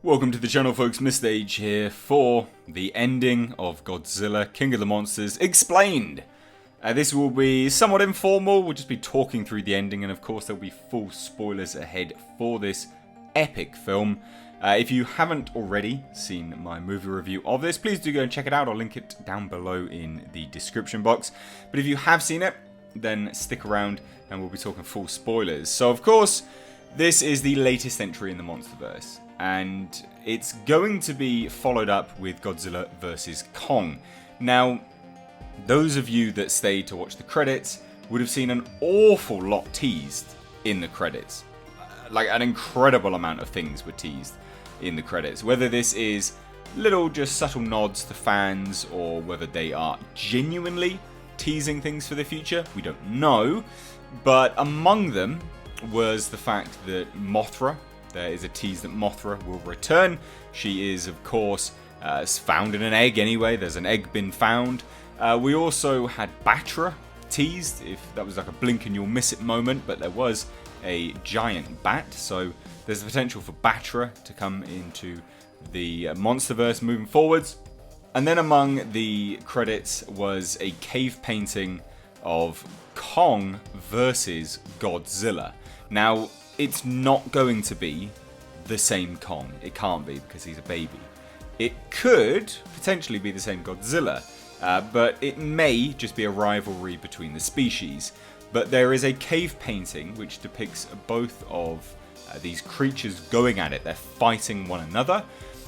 Welcome to the channel, folks. Mr. H here for the ending of Godzilla King of the Monsters Explained. This will be somewhat informal. We'll just be talking through the ending, and of course there'll be full spoilers ahead for this epic film. If you haven't already seen my movie review of this, please do go and check it out. I'll link it down below in the description box. But if you have seen it, then stick around and we'll be talking full spoilers. So of course, this is the latest entry in the Monsterverse, and it's going to be followed up with Godzilla vs. Kong. Now, those of you that stayed to watch the credits would have seen an awful lot teased in the credits. Like, an incredible amount of things were teased in the credits. Whether this is little just subtle nods to fans or whether they are genuinely teasing things for the future, we don't know. But among them was the fact that Mothra, there is a tease that Mothra will return. She is, of course, found in an egg anyway. There's an egg been found. We also had Batra teased, if that was like a blink and you'll miss it moment, but there was a giant bat, so there's the potential for Batra to come into the Monsterverse moving forwards. And then among the credits was a cave painting of Kong versus Godzilla. Now, it's not going to be the same Kong. It can't be, because he's a baby. It could potentially be the same Godzilla, but it may just be a rivalry between the species. But there is a cave painting which depicts both of these creatures going at it. They're fighting one another.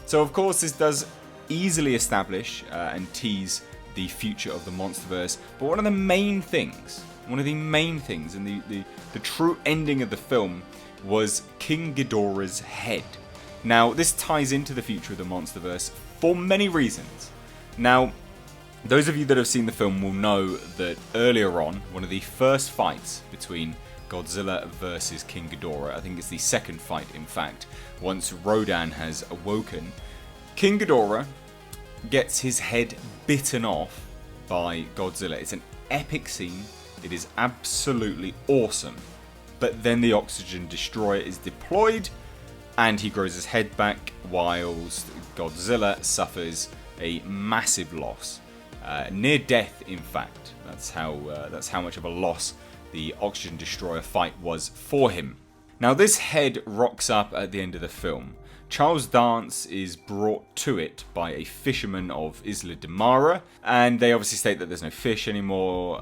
So of course this does easily establish and tease the future of the Monsterverse. But one of the main things and the true ending of the film was King Ghidorah's head. Now, this ties into the future of the Monsterverse for many reasons. Now, those of you that have seen the film will know that earlier on, one of the first fights between Godzilla versus King Ghidorah, I think it's the second fight in fact, once Rodan has awoken, King Ghidorah gets his head bitten off by Godzilla. It's an epic scene. It is absolutely awesome. But then the oxygen destroyer is deployed and he grows his head back whilst Godzilla suffers a massive loss. Near death, in fact. That's how much of a loss the oxygen destroyer fight was for him. Now, this head rocks up at the end of the film. Charles Dance is brought to it by a fisherman of Isla de Mara, and they obviously state that there's no fish anymore.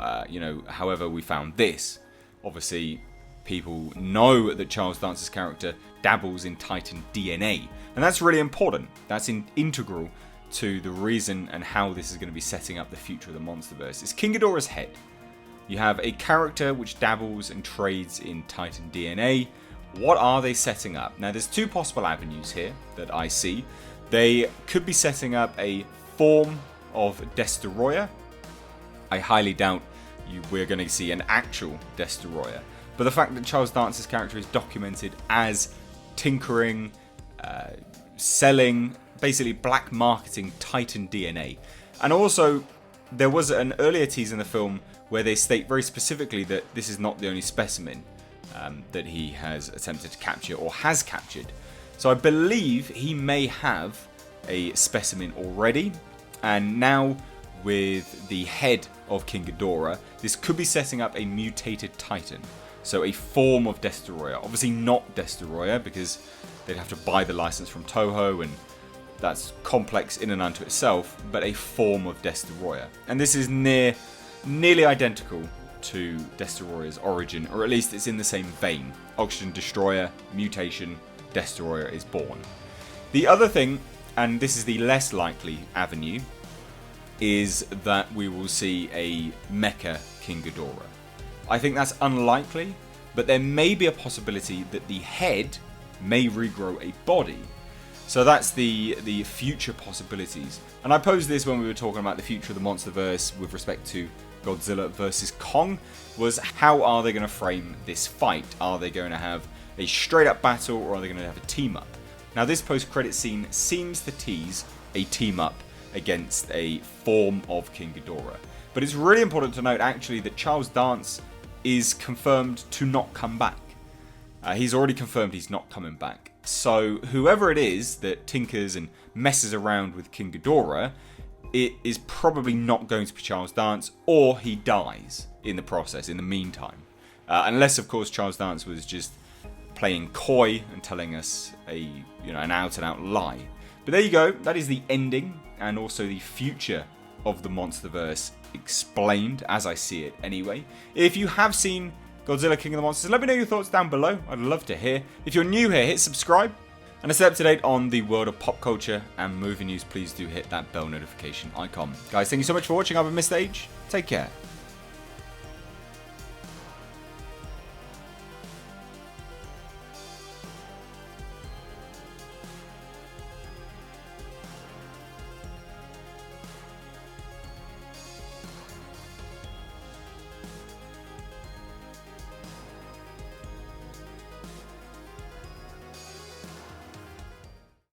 However, we found this. Obviously, people know that Charles Dance's character dabbles in Titan DNA, and that's really important. That's integral to the reason and how this is going to be setting up the future of the Monsterverse. It's King Ghidorah's head. You have a character which dabbles and trades in Titan DNA. What are they setting up? Now, there's two possible avenues here that I see. They could be setting up a form of Destroyer. I highly doubt we're going to see an actual Destroyer. But the fact that Charles Dance's character is documented as tinkering, selling, basically black marketing Titan DNA. And also, there was an earlier tease in the film where they state very specifically that this is not the only specimen that he has attempted to capture or has captured. So I believe he may have a specimen already, and now with the head of King Ghidorah, this could be setting up a mutated Titan. So a form of Destroyer. Obviously not Destroyer, because they'd have to buy the license from Toho, and that's complex in and unto itself, but a form of Destroyer. And this is nearly identical to Destroyer's origin, or at least it's in the same vein. Oxygen destroyer, mutation, Destroyer is born. The other thing, and this is the less likely avenue, is that we will see a Mecha King Ghidorah. I think that's unlikely, but there may be a possibility that the head may regrow a body. So that's the future possibilities. And I posed this when we were talking about the future of the Monsterverse with respect to Godzilla versus Kong, was how are they going to frame this fight? Are they going to have a straight up battle, or are they going to have a team up? Now, this post-credit scene seems to tease a team up against a form of King Ghidorah. But it's really important to note actually that Charles Dance is confirmed to not come back. He's already confirmed he's not coming back. So whoever it is that tinkers and messes around with King Ghidorah, it is probably not going to be Charles Dance, or he dies in the process in the meantime. Unless, of course, Charles Dance was just playing coy and telling us an out-and-out lie. But there you go. That is the ending and also the future of the Monsterverse explained, as I see it anyway. If you have seen Godzilla King of the Monsters, let me know your thoughts down below. I'd love to hear. If you're new here, hit subscribe. And to stay up to date on the world of pop culture and movie news, please do hit that bell notification icon. Guys, thank you so much for watching. I've been Mr. H. Take care.